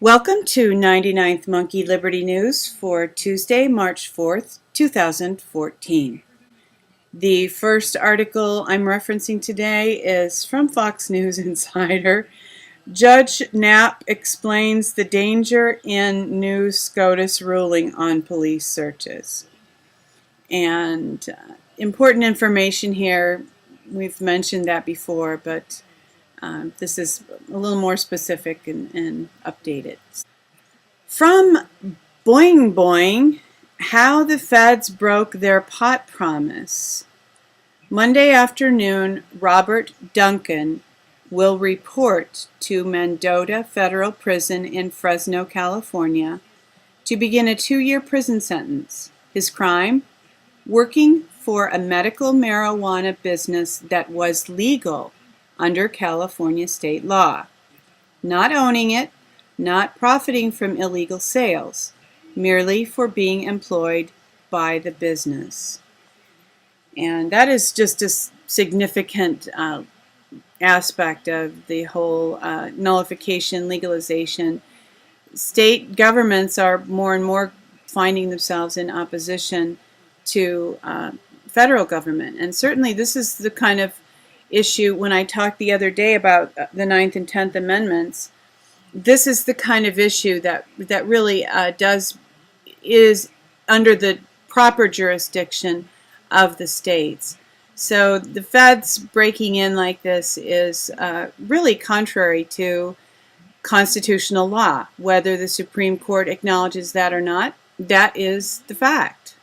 Welcome to 99th Monkey Liberty News for Tuesday, March 4th, 2014. The first article I'm referencing today is from Fox News Insider. Judge Knapp explains the danger in new SCOTUS ruling on police searches. And important information here. We've mentioned that before, but this is a little more specific and updated. From Boing Boing, how the feds broke their pot promise. Monday afternoon, Robert Duncan will report to Mendota Federal Prison in Fresno, California, to begin a 2-year prison sentence. His crime? Working for a medical marijuana business that was legal under California state law. Not owning it, not profiting from illegal sales, merely for being employed by the business. And that is just a significant aspect of the whole nullification, legalization. State governments are more and more finding themselves in opposition to federal government. And certainly this is the kind of issue, when I talked the other day about the 9th and 10th Amendments, this is the kind of issue that really is under the proper jurisdiction of the states. So the feds breaking in like this is really contrary to constitutional law. Whether the Supreme Court acknowledges that or not, that is the fact.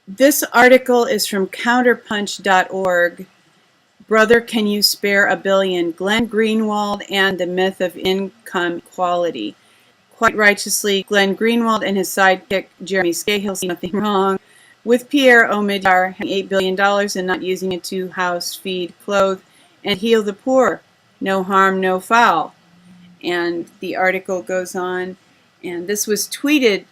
This article is from counterpunch.org. Brother, Can You Spare a Billion? Glenn Greenwald and the Myth of Income Equality. Quite righteously, Glenn Greenwald and his sidekick Jeremy Scahill see nothing wrong with Pierre Omidyar having $8 billion and not using it to house, feed, clothe, and heal the poor. No harm, no foul. And the article goes on, and this was tweeted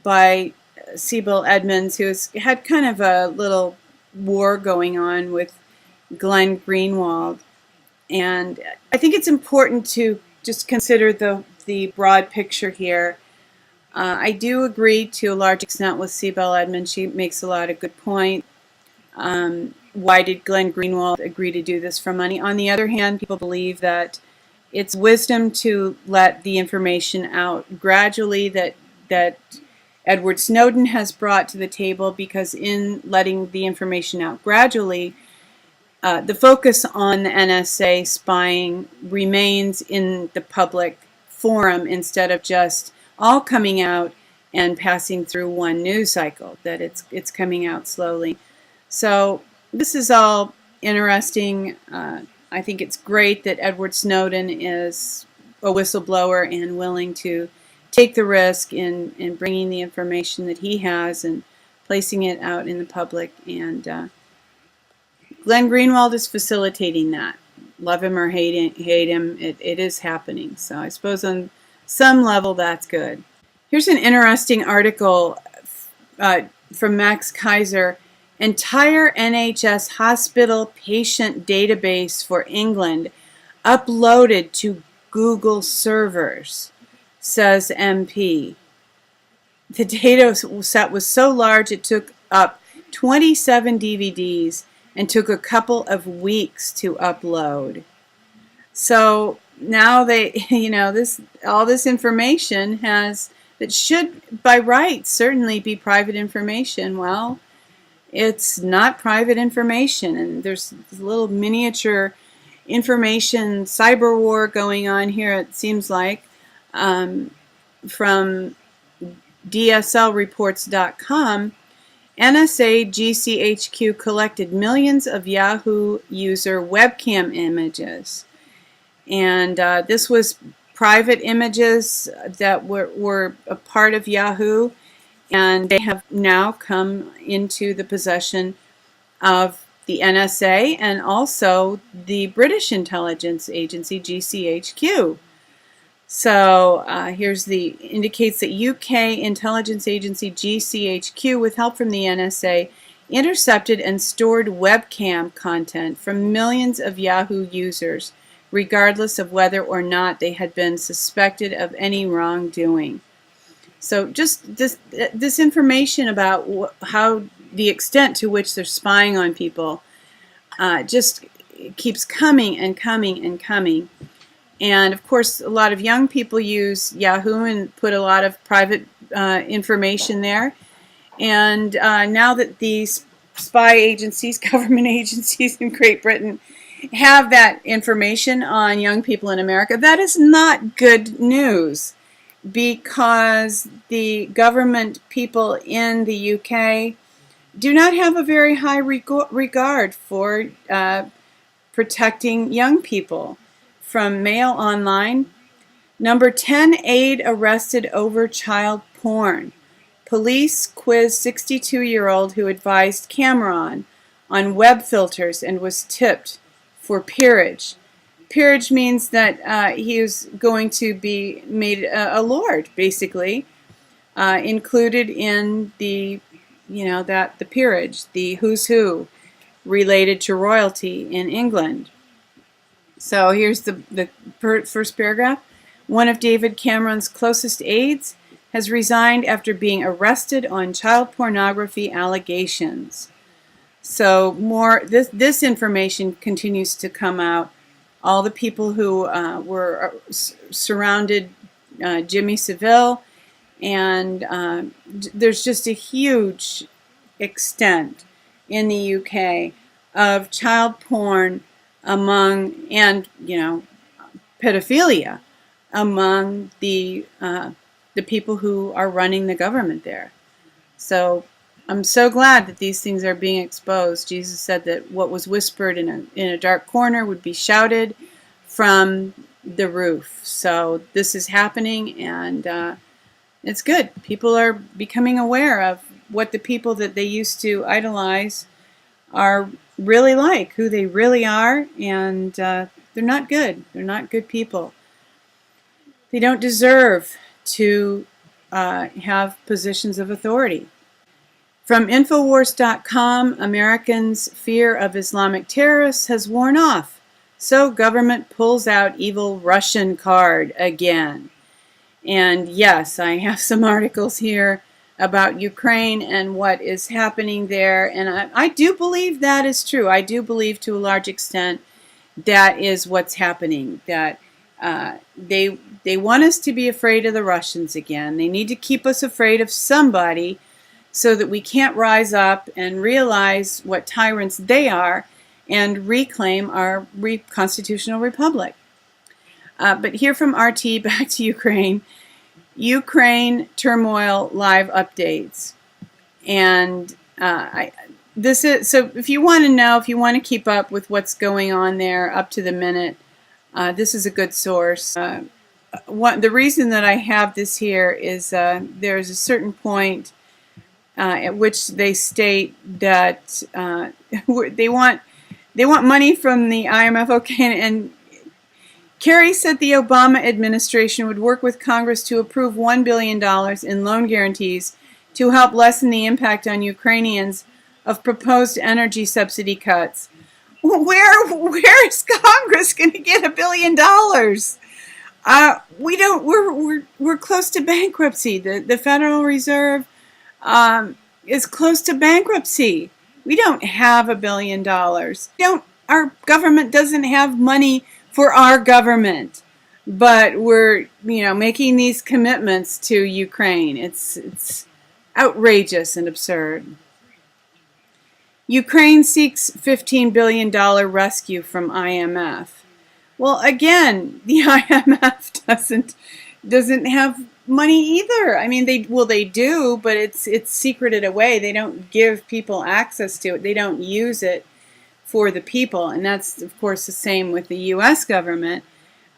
by Sibyl Edmonds, who had kind of a little war going on with Glenn Greenwald. And I think it's important to just consider the broad picture here. I do agree to a large extent with Sibyl Edmonds. She makes a lot of good points. Why did Glenn Greenwald agree to do this for money? On the other hand, people believe that it's wisdom to let the information out gradually that Edward Snowden has brought to the table, because in letting the information out gradually, the focus on the NSA spying remains in the public forum instead of just all coming out and passing through one news cycle, that it's coming out slowly. So this is all interesting. I think it's great that Edward Snowden is a whistleblower and willing to take the risk in bringing the information that he has and placing it out in the public. And Glenn Greenwald is facilitating that. Love him or hate him, it is happening. So I suppose on some level that's good. Here's an interesting article from Max Kaiser. Entire NHS hospital patient database for England uploaded to Google servers, says MP. The data set was so large it took up 27 DVDs and took a couple of weeks to upload. So now they, all this information that should by rights certainly be private information. Well, it's not private information, and there's a little miniature information cyber war going on here, it seems like, from DSLreports.com. NSA GCHQ collected millions of Yahoo user webcam images, and this was private images that were a part of Yahoo, and they have now come into the possession of the NSA and also the British intelligence agency GCHQ. So indicates that UK intelligence agency GCHQ, with help from the NSA, intercepted and stored webcam content from millions of Yahoo users regardless of whether or not they had been suspected of any wrongdoing. So just this information about how the extent to which they're spying on people just keeps coming and coming and coming. And of course, a lot of young people use Yahoo and put a lot of private information there. And now that these spy agencies, government agencies in Great Britain, have that information on young people in America, that is not good news, because the government people in the UK do not have a very high regard for protecting young people from mail online. Number 10, Aide arrested over child porn. Police quizzed 62-year-old who advised Cameron on web filters and was tipped for peerage. Peerage means that he is going to be made a lord, basically, included in the, the peerage, the who's who related to royalty in England. So here's the first paragraph. One of David Cameron's closest aides has resigned after being arrested on child pornography allegations. So this information continues to come out. All the people who were surrounded Jimmy Savile, and there's just a huge extent in the UK of child porn and pedophilia among the people who are running the government there. So I'm so glad that these things are being exposed. Jesus said that what was whispered in a dark corner would be shouted from the roof. So this is happening, and it's good. People are becoming aware of what the people that they used to idolize are really like, who they really are, and they're not good. They're not good people. They don't deserve to have positions of authority. From Infowars.com, Americans' fear of Islamic terrorists has worn off, so government pulls out evil Russian card again. And yes, I have some articles here about Ukraine and what is happening there, and I do believe that is true. I do believe to a large extent that is what's happening, that they want us to be afraid of the Russians again. They need to keep us afraid of somebody so that we can't rise up and realize what tyrants they are and reclaim our constitutional republic. But here from RT, back to Ukraine. Ukraine turmoil live updates. And so if you want to know, if you want to keep up with what's going on there up to the minute, this is a good source. The reason that I have this here is there's a certain point at which they state that they want money from the IMF. Okay, and Kerry said the Obama administration would work with Congress to approve $1 billion in loan guarantees to help lessen the impact on Ukrainians of proposed energy subsidy cuts. Where is Congress going to get $1 billion? We're close to bankruptcy. The Federal Reserve is close to bankruptcy. We don't have $1 billion. Our government doesn't have money for our government, but we're making these commitments to Ukraine. It's outrageous and absurd. Ukraine seeks $15 billion rescue from IMF. Well, again, the IMF doesn't have money either. I mean, they do, but it's secreted away. They don't give people access to it. They don't use it for the people, and that's of course the same with the U.S. government.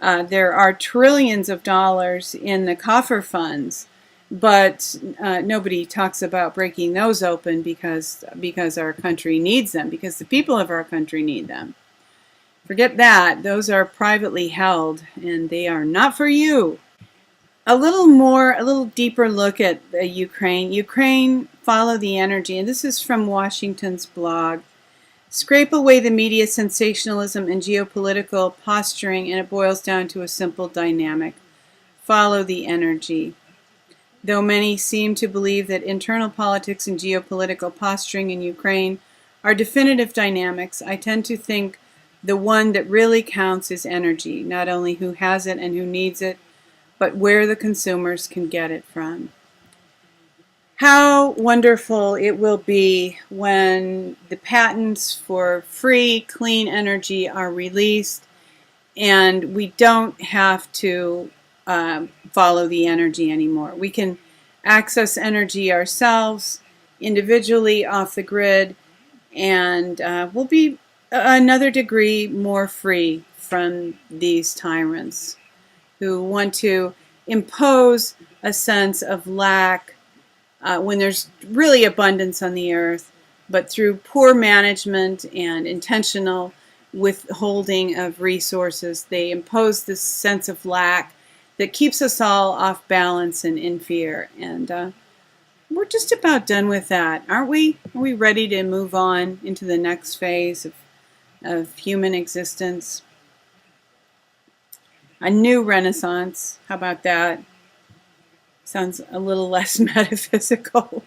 There are trillions of dollars in the coffer funds, but nobody talks about breaking those open because our country needs them, because the people of our country need them. Forget that. Those are privately held, and they are not for you. A little deeper look at Ukraine. Follow the energy, and this is from Washington's blog. Scrape away the media sensationalism and geopolitical posturing, and it boils down to a simple dynamic. Follow the energy. Though many seem to believe that internal politics and geopolitical posturing in Ukraine are definitive dynamics, I tend to think the one that really counts is energy, not only who has it and who needs it, but where the consumers can get it from. How wonderful it will be when the patents for free, clean energy are released and we don't have to follow the energy anymore. We can access energy ourselves, individually, off the grid, and we'll be another degree more free from these tyrants who want to impose a sense of lack when there's really abundance on the earth, but through poor management and intentional withholding of resources, they impose this sense of lack that keeps us all off balance and in fear. And we're just about done with that, aren't we? Are we ready to move on into the next phase of human existence? A new renaissance. How about that? Sounds a little less metaphysical.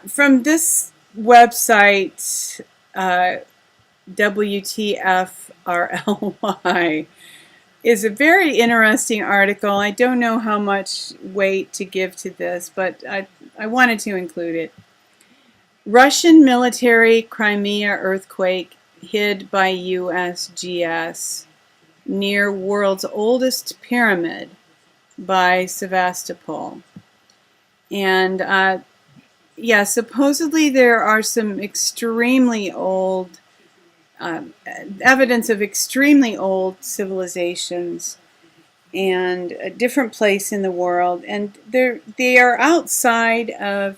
From this website, WTFRLY, is a very interesting article. I don't know how much weight to give to this, but I wanted to include it. Russian military Crimea earthquake hid by USGS near world's oldest pyramid by Sevastopol. And yeah, supposedly there are some extremely old evidence of extremely old civilizations and a different place in the world, and they are outside of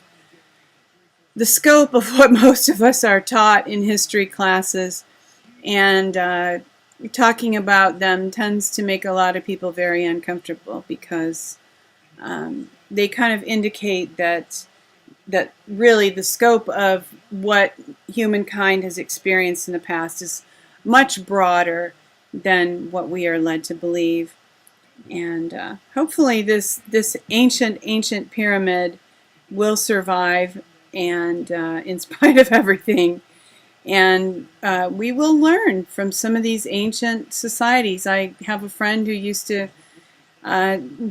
the scope of what most of us are taught in history classes, and talking about them tends to make a lot of people very uncomfortable because they kind of indicate that really the scope of what humankind has experienced in the past is much broader than what we are led to believe. And hopefully this ancient pyramid will survive, and in spite of everything, and we will learn from some of these ancient societies. I have a friend who used to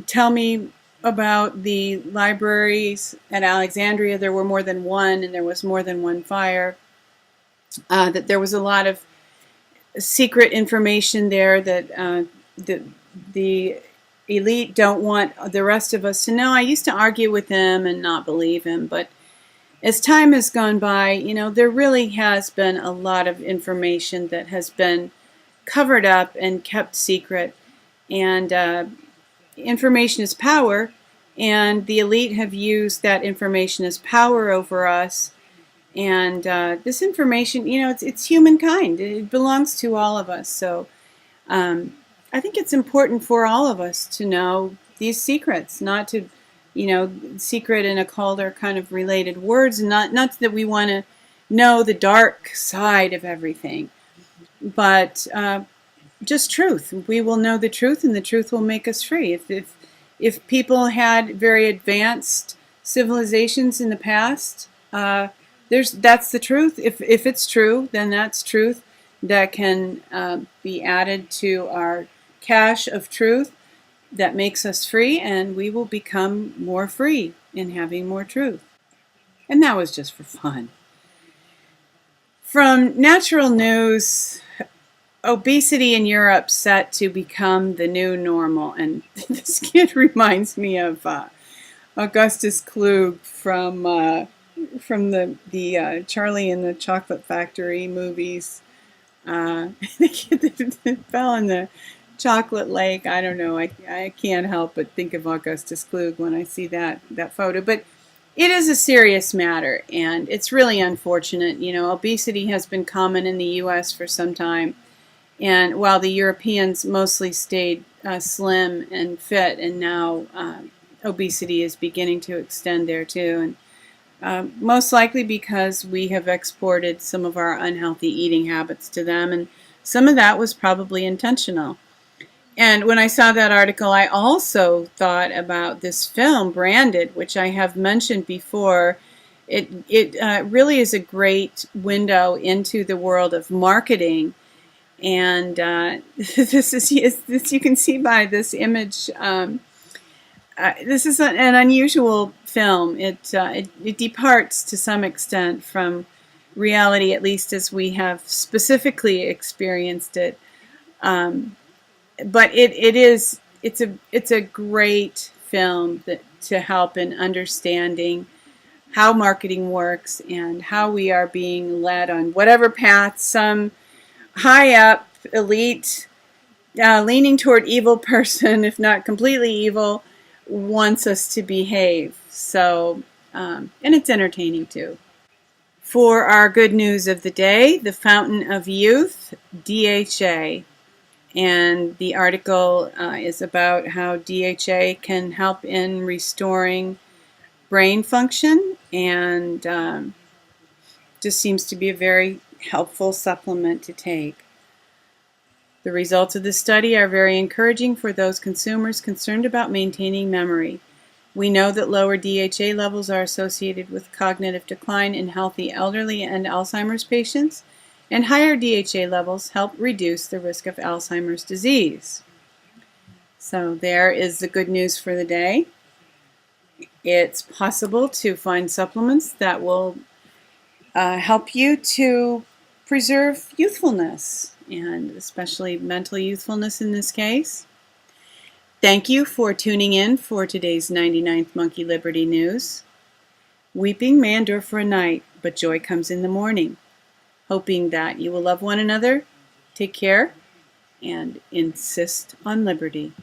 tell me about the libraries at Alexandria. There were more than one, and there was more than one fire. That there was a lot of secret information there that the elite don't want the rest of us to know. I used to argue with him and not believe him, but as time has gone by, you know, there really has been a lot of information that has been covered up and kept secret. And information is power, and the elite have used that information as power over us. And this information, you know, it's humankind. It belongs to all of us. So I think it's important for all of us to know these secrets, not to, you know, secret and occult are kind of related words. Not that we want to know the dark side of everything, but just truth. We will know the truth, and the truth will make us free. If people had very advanced civilizations in the past, that's the truth. If it's true, then that's truth that can be added to our cache of truth that makes us free, and we will become more free in having more truth. And that was just for fun. From Natural News, obesity in Europe set to become the new normal. And this kid reminds me of Augustus Kloog from the Charlie and the Chocolate Factory movies. The kid that fell in the chocolate lake. I don't know. I can't help but think of Augustus Kloog when I see that photo. But it is a serious matter, and it's really unfortunate. You know, obesity has been common in the U.S. for some time, and while the Europeans mostly stayed slim and fit, and now obesity is beginning to extend there too. Most likely because we have exported some of our unhealthy eating habits to them, and some of that was probably intentional. And when I saw that article, I also thought about this film, Branded, which I have mentioned before. It really is a great window into the world of marketing. And this you can see by this image. This is an unusual film. It departs to some extent from reality, at least as we have specifically experienced it. But it's a great film to help in understanding how marketing works and how we are being led on whatever path some high up elite leaning toward evil person, if not completely evil, wants us to behave. So, and it's entertaining too. For our good news of the day, the Fountain of Youth, DHA. And the article is about how DHA can help in restoring brain function, and just seems to be a very helpful supplement to take. The results of this study are very encouraging for those consumers concerned about maintaining memory. We know that lower DHA levels are associated with cognitive decline in healthy elderly and Alzheimer's patients, and higher DHA levels help reduce the risk of Alzheimer's disease. So there is the good news for the day. It's possible to find supplements that will help you to preserve youthfulness, and especially mental youthfulness in this case. Thank you for tuning in for today's 99th Monkey Liberty News. Weeping may endure for a night, but joy comes in the morning. Hoping that you will love one another, take care, and insist on liberty.